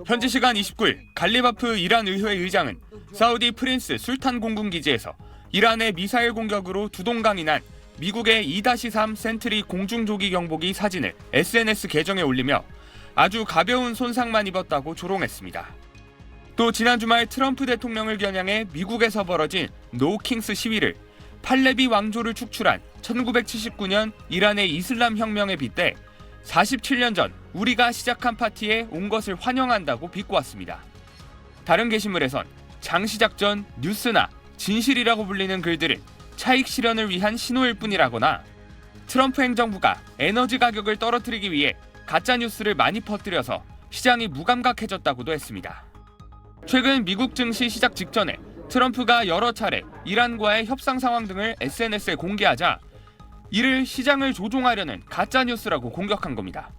현지 시간 29일 갈리바프 이란 의회 의장은 사우디 프린스 술탄 공군 기지에서 이란의 미사일 공격으로 두 동강이 난 미국의 2-3 센트리 공중조기 경보기 사진을 SNS 계정에 올리며 아주 가벼운 손상만 입었다고 조롱했습니다. 또 지난 주말 트럼프 대통령을 겨냥해 미국에서 벌어진 노 킹스 시위를 팔레비 왕조를 축출한 1979년 이란의 이슬람 혁명에 빗대 47년 전 우리가 시작한 파티에 온 것을 환영한다고 비꼬았습니다. 다른 게시물에선 장시작전 뉴스나 진실이라고 불리는 글들은 차익 실현을 위한 신호일 뿐이라거나 트럼프 행정부가 에너지 가격을 떨어뜨리기 위해 가짜뉴스를 많이 퍼뜨려서 시장이 무감각해졌다고도 했습니다. 최근 미국 증시 시작 직전에 트럼프가 여러 차례 이란과의 협상 상황 등을 SNS에 공개하자 이를 시장을 조종하려는 가짜뉴스라고 공격한 겁니다.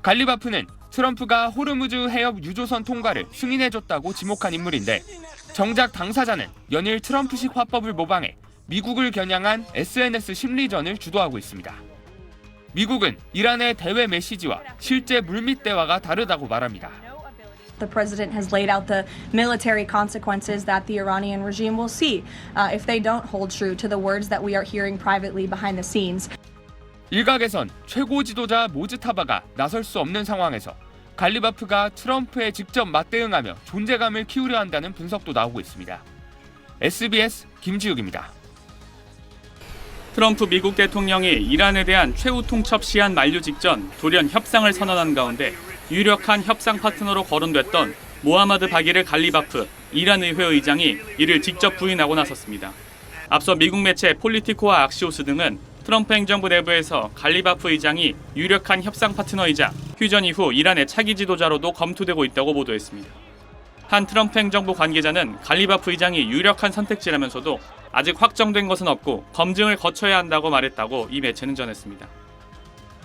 갈리바프는 트럼프가 호르무즈 해협 유조선 통과를 승인해줬다고 지목한 인물인데 정작 당사자는 연일 트럼프식 화법을 모방해 미국을 겨냥한 SNS 심리전을 주도하고 있습니다. 미국은 이란의 대외 메시지와 실제 물밑 대화가 다르다고 말합니다. The president has laid out the military consequences that the Iranian regime will see if they don't hold true to the words that we are hearing privately behind the scenes. 일각에선 최고 지도자 모즈타바가 나설 수 없는 상황에서 갈리바프가 트럼프에 직접 맞대응하며 존재감을 키우려 한다는 분석도 나오고 있습니다. SBS 김지욱입니다. 트럼프 미국 대통령이 이란에 대한 최후 통첩 시한 만료 직전 돌연 협상을 선언한 가운데 유력한 협상 파트너로 거론됐던 모하마드 바기르 갈리바프 이란 의회 의장이 이를 직접 부인하고 나섰습니다. 앞서 미국 매체 폴리티코와 악시오스 등은 트럼프 행정부 내부에서 갈리바프 의장이 유력한 협상 파트너이자 휴전 이후 이란의 차기 지도자로도 검토되고 있다고 보도했습니다. 한 트럼프 행정부 관계자는 갈리바프 의장이 유력한 선택지라면서도 아직 확정된 것은 없고 검증을 거쳐야 한다고 말했다고 이 매체는 전했습니다.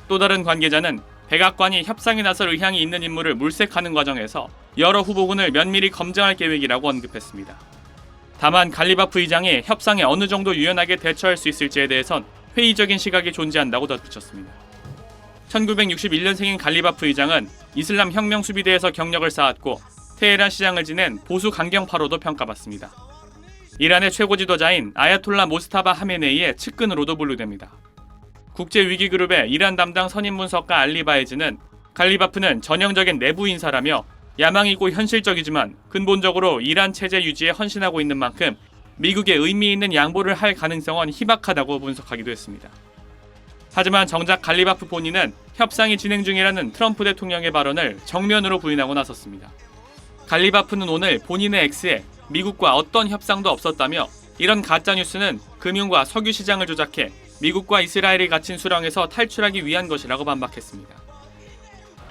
또 다른 관계자는 백악관이 협상에 나설 의향이 있는 인물을 물색하는 과정에서 여러 후보군을 면밀히 검증할 계획이라고 언급했습니다. 다만 갈리바프 의장이 협상에 어느 정도 유연하게 대처할 수 있을지에 대해선 회의적인 시각이 존재한다고 덧붙였습니다. 1961년생인 갈리바프 의장은 이슬람 혁명 수비대에서 경력을 쌓았고 테헤란 시장을 지낸 보수 강경파로도 평가받습니다. 이란의 최고 지도자인 아야톨라 모스타바 하메네이의 측근으로도 분류됩니다. 국제위기그룹의 이란 담당 선임분석가 알리 바에즈는 갈리바프는 전형적인 내부 인사라며 야망이고 현실적이지만 근본적으로 이란 체제 유지에 헌신하고 있는 만큼 미국에 의미 있는 양보를 할 가능성은 희박하다고 분석하기도 했습니다. 하지만 정작 갈리바프 본인은 협상이 진행 중이라는 트럼프 대통령의 발언을 정면으로 부인하고 나섰습니다. 갈리바프는 오늘 본인의 X에 미국과 어떤 협상도 없었다며 이런 가짜뉴스는 금융과 석유 시장을 조작해 미국과 이스라엘이 갇힌 수렁에서 탈출하기 위한 것이라고 반박했습니다.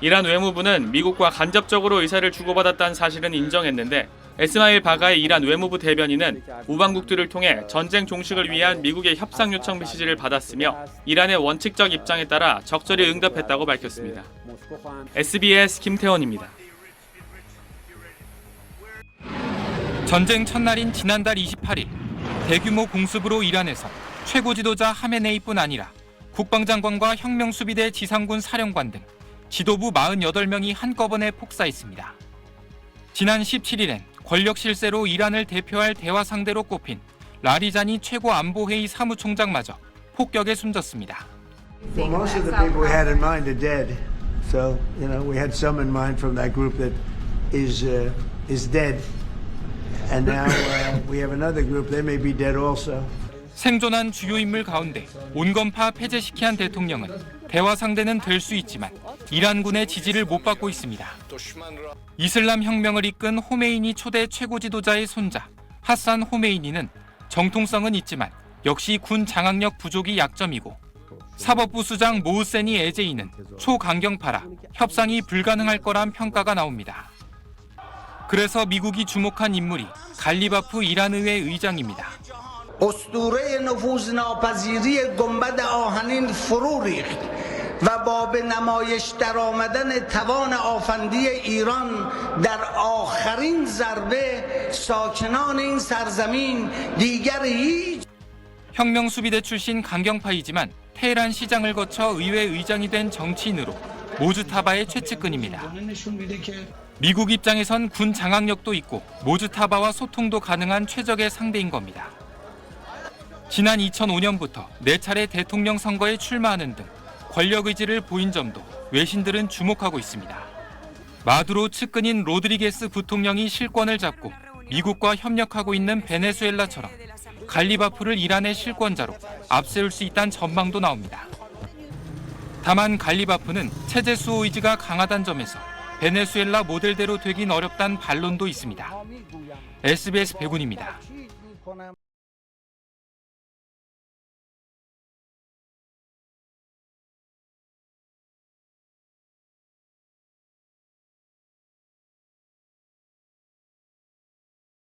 이란 외무부는 미국과 간접적으로 의사를 주고받았다는 사실은 인정했는데 에스마일 바가의 이란 외무부 대변인은 우방국들을 통해 전쟁 종식을 위한 미국의 협상 요청 메시지를 받았으며 이란의 원칙적 입장에 따라 적절히 응답했다고 밝혔습니다. SBS 김태원입니다. 전쟁 첫날인 지난달 28일 대규모 공습으로 이란에서 최고 지도자 하메네이뿐 아니라 국방장관과 혁명수비대 지상군 사령관 등 지도부 48명이 한꺼번에 폭사했습니다. 지난 17일엔 권력 실세로 이란을 대표할 대화 상대로 꼽힌 라리자니 최고안보회의 사무총장마저 폭격에 숨졌습니다. Well, most of the people we had in mind are dead. So, we had some in mind from that group that is dead. And now we have another group, they may be dead also. 생존한 주요 인물 가운데 온건파 폐제시키한 대통령은 대화 상대는 될 수 있지만 이란군의 지지를 못 받고 있습니다. 이슬람 혁명을 이끈 호메이니 초대 최고 지도자의 손자 하산 호메이니는 정통성은 있지만 역시 군 장악력 부족이 약점이고 사법부 수장 모흐세니 에제이는 초강경파라 협상이 불가능할 거란 평가가 나옵니다. 그래서 미국이 주목한 인물이 갈리바프 이란 의회 의장입니다. اسطوره نفوذناپذیری گنبد آهنین فرو ریخت و با به نمایش درآمدن توان آفندی ایران در آخرین ضربه ساکنان این سرزمین دیگر هیچ 혁명 수비대 출신 강경파이지만 테헤란 시장을 거쳐 의회 의장이 된 정치인으로 모주타바의 최측근입니다. 미국 입장에선 군 장악력도 있고 모즈타바와 소통도 가능한 최적의 상대인 겁니다. 지난 2005년부터 4차례 대통령 선거에 출마하는 등 권력 의지를 보인 점도 외신들은 주목하고 있습니다. 마두로 측근인 로드리게스 부통령이 실권을 잡고 미국과 협력하고 있는 베네수엘라처럼 갈리바프를 이란의 실권자로 앞세울 수 있다는 전망도 나옵니다. 다만 갈리바프는 체제 수호 의지가 강하다는 점에서 베네수엘라 모델대로 되긴 어렵다는 반론도 있습니다. SBS 백운입니다.